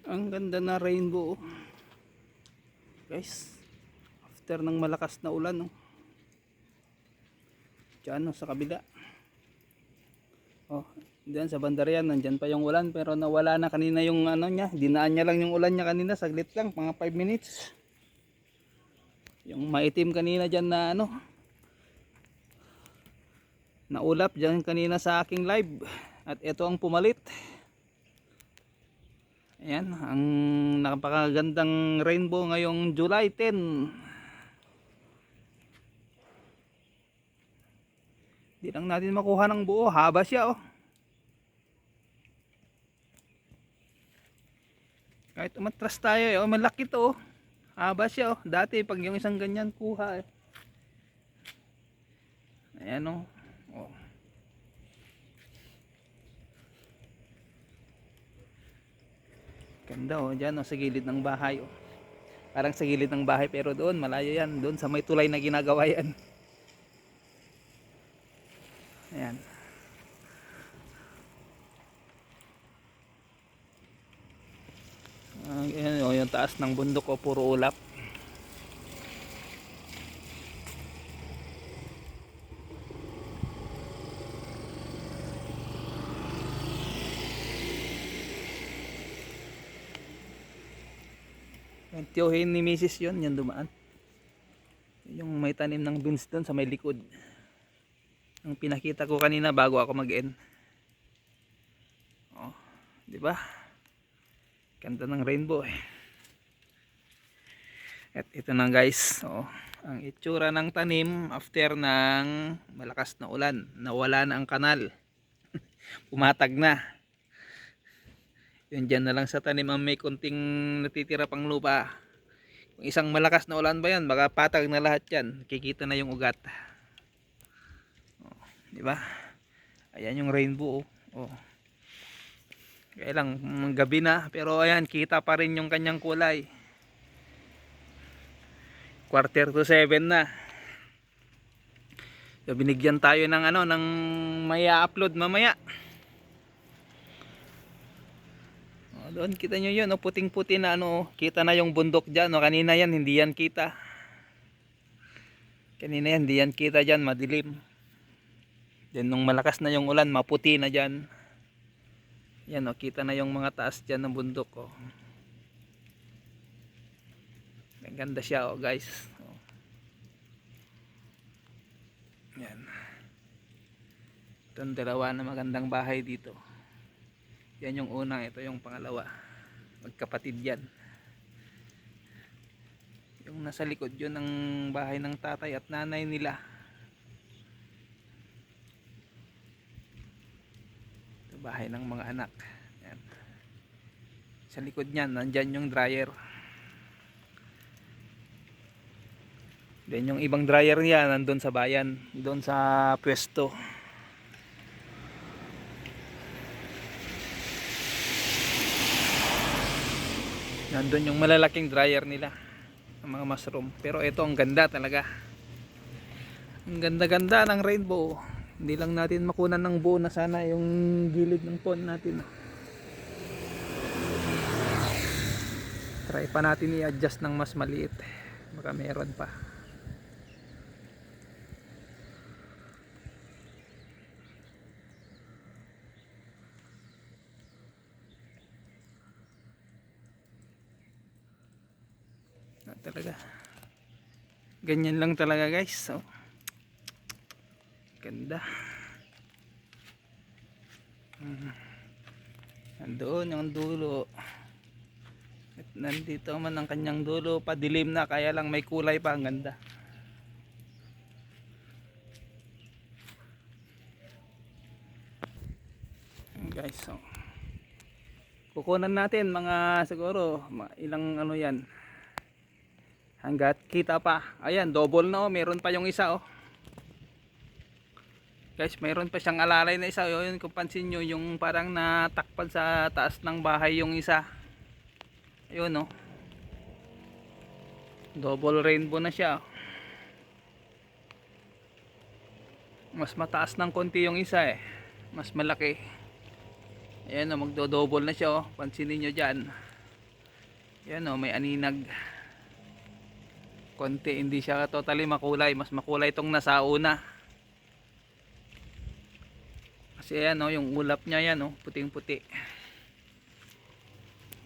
Ang ganda na rainbow, oh. Guys, after ng malakas na ulan, oh. Diyan, oh, sa kabila. Oh, diyan sa bandar yan, nandyan pa yung ulan, pero nawala na kanina yung ano niya. Dinaan niya lang yung ulan niya kanina, saglit lang, mga 5 minutes. Yung maitim kanina diyan na ano, naulap diyan kanina sa aking live. At ito ang pumalit. Ayan, ang napakagandang rainbow ngayong July 10. Di lang natin makuha ng buo, haba siya, oh. Kahit umatras tayo, oh, malaki to, oh. Haba siya, oh. Dati pag yung isang ganyan kuha, eh. Ayan, oh. Oh. Ganda, oh, dyan, oh, sa gilid ng bahay, oh. Parang sa gilid ng bahay, pero doon malayo yan, doon sa may tulay na ginagawa yan. Ayan. Ayan, oh, yung taas ng bundok, oh, puro ulap. Yung tiyuhin ni Mrs. yun, yan dumaan. Yung may tanim ng beans doon sa may likod. Ang pinakita ko kanina bago ako mag-end. Oh, di ba? Ganda ng rainbow, eh. At ito na, guys, oh, ang itsura ng tanim after ng malakas na ulan. Nawala na ang kanal. Pumatag na. Yun, dyan na lang sa tanim ang may konting natitira pang lupa. Kung isang malakas na ulan ba yan, baka patag na lahat yan. Kikita na yung ugat. Oh, di ba? Ayan yung rainbow, oh. Oh. Kaya lang gabi na, pero ayan, kita pa rin yung kanyang kulay. 6:45 na. So, binigyan tayo ng ano, ng may upload mamaya. Oh, doon kita nyo yun, oh, puting-puti na ano, kita na yung bundok dyan. Oh, kanina yan, hindi yan kita. Kanina yan, hindi yan kita dyan, madilim. Then nung malakas na yung ulan, maputi na dyan. Yan, oh, kita na yung mga taas dyan ng bundok, oh. Ganda siya, oh, guys. Oh. Yan. Itong dalawa na magandang bahay dito. Yan yung unang, ito yung pangalawa. Magkapatid yan. Yung nasa likod yun ang bahay ng tatay at nanay nila. Ito bahay ng mga anak. Yan. Sa likod niyan, nandyan yung dryer. Then yung ibang dryer niya nandun sa bayan, doon sa pwesto. Nandun yung malalaking dryer nila, ang mga mushroom. Pero ito ang ganda talaga. Ang ganda-ganda ng rainbow. Hindi lang natin makunan ng buo na sana yung gilid ng pond natin. Try pa natin i-adjust ng mas maliit. Baka meron pa. Talaga ganyan lang talaga, guys. So, ganda. Nandoon yung dulo at nandito man ang kanyang dulo, padilim na, kaya lang may kulay pa, ang ganda. Guys, so kukunan natin mga siguro ilang ano yan, hanggat kita pa. Ayan, double na, oh. Meron pa yung isa, oh. Guys, mayroon pa siyang alalay na isa. Yun, kung pansin nyo, yung parang natakpan sa taas ng bahay yung isa. Ayun, oh. Double rainbow na siya. Mas mataas ng konti yung isa, eh. Mas malaki. Ayan, oh, magdo-double na siya, oh. Pansinin nyo dyan. Yan o, may aninag konti, hindi siya totally makulay, mas makulay itong nasa una kasi yan o, yung ulap nya yan o, puting puti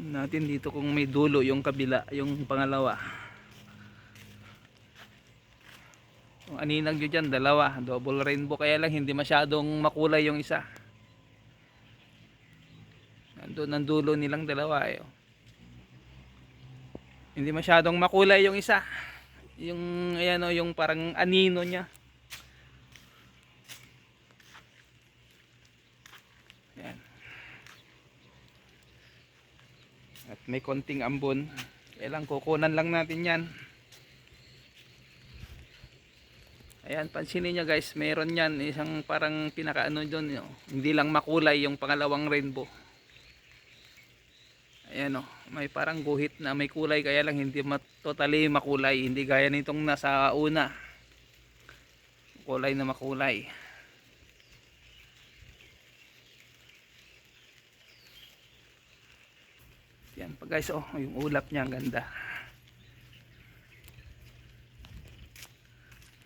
natin dito kung may dulo yung kabila, yung pangalawa. Yung aninag nyo dyan, dalawa, double rainbow, kaya lang hindi masyadong makulay yung isa. Nandun ang dulo nilang dalawa eh. Hindi masyadong makulay yung isa. Yung ayan o, yung parang anino nya. Ayan. At may konting ambon. Kailang kukunan lang natin yan. Ayan, pansinin nyo guys, meron yan isang parang pinakaano doon, hindi lang makulay yung pangalawang rainbow. Ayan o, may parang guhit na may kulay, kaya lang hindi totally makulay, hindi gaya nitong nasa una, kulay na makulay. Yan pa guys, oh, yung ulap niya ang ganda.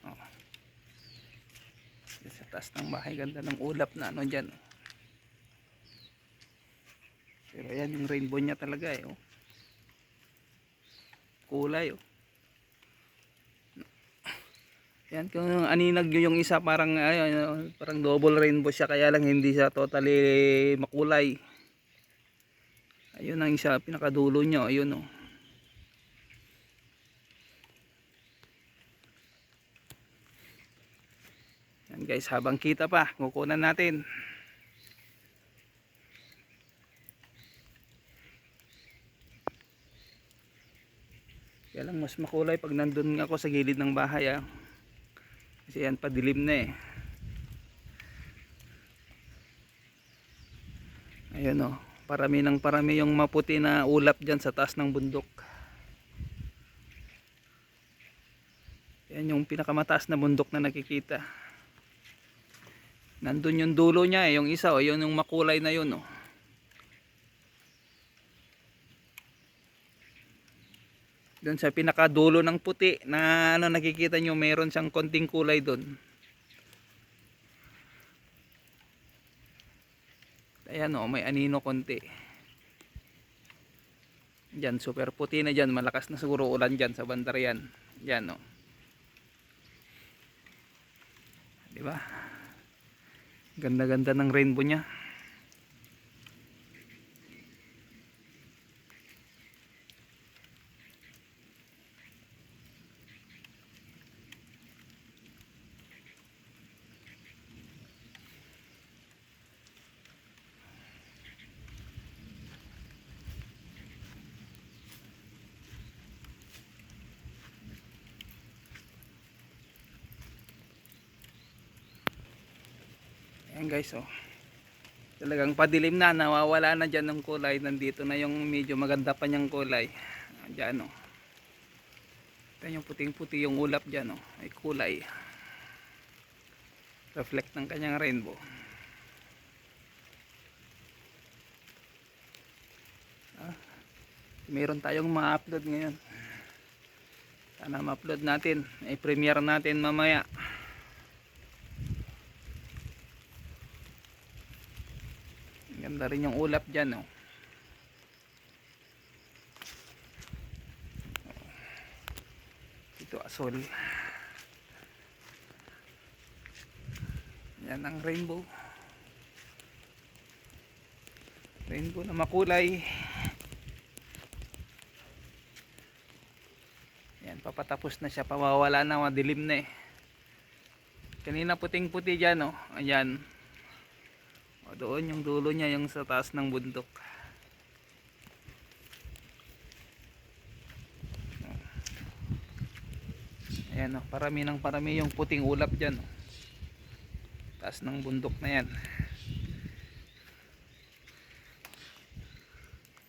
Oh. Sa taas ng bahay, ganda ng ulap na ano dyan. Pero yan yung rainbow niya talaga eh. Oh. Kulay oh. Yan, kung aninag nyo yung isa parang parang double rainbow siya, kaya lang hindi siya totally makulay. Ayun ang isa, pinakadulo nyo, ayun oh. Yan guys, habang kita pa, kukunan natin. Kaya lang mas makulay pag nandun ako sa gilid ng bahay ah. Kasi yan padilim na eh. Ayun oh, parami ng parami yung maputi na ulap dyan sa taas ng bundok. Yan yung pinakamataas na bundok na nakikita. Nandun yung dulo niya eh, yung isa oh, yun yung makulay na yun oh. Doon sa pinakadulo ng puti na ano nakikita nyo, meron siyang konting kulay doon. Ayan o, may anino konti. Diyan, super puti na dyan. Malakas na siguro ulan dyan sa bandar yan. Diyan o. Diba? Ganda-ganda ng rainbow nya. Ayan guys oh. Talagang padilim na, nawawala na dyan ng kulay. Nandito na yung medyo maganda pa niyang kulay. Diyan o. Ito yung puting puti yung ulap dyan o. May kulay. Reflect ng kanyang rainbow. Meron tayong ma-upload ngayon. Sana ma-upload natin. I-premiere natin mamaya. Ganda rin yung ulap dyan oh. Ito asol. Yan ang rainbow. Rainbow na makulay. Yan, papatapos na siya. Pamawala na, madilim na eh. Kanina puting puti dyan oh. Ayan. O, doon yung dulo niya, yung sa taas ng bundok. Ayan o, parami ng parami yung puting ulap dyan o. Taas ng bundok na yan.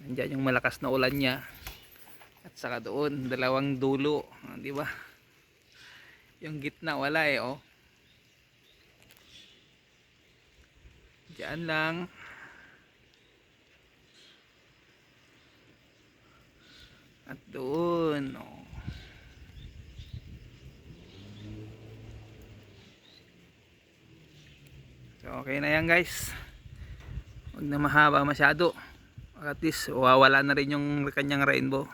Nandiyan yung malakas na ulan niya. At saka doon, dalawang dulo, di ba? Yung gitna wala eh oh. Diyan lang. At doon, oh. So okay na yan guys. Huwag na mahaba masyado. At least wawala na rin yung kanyang rainbow.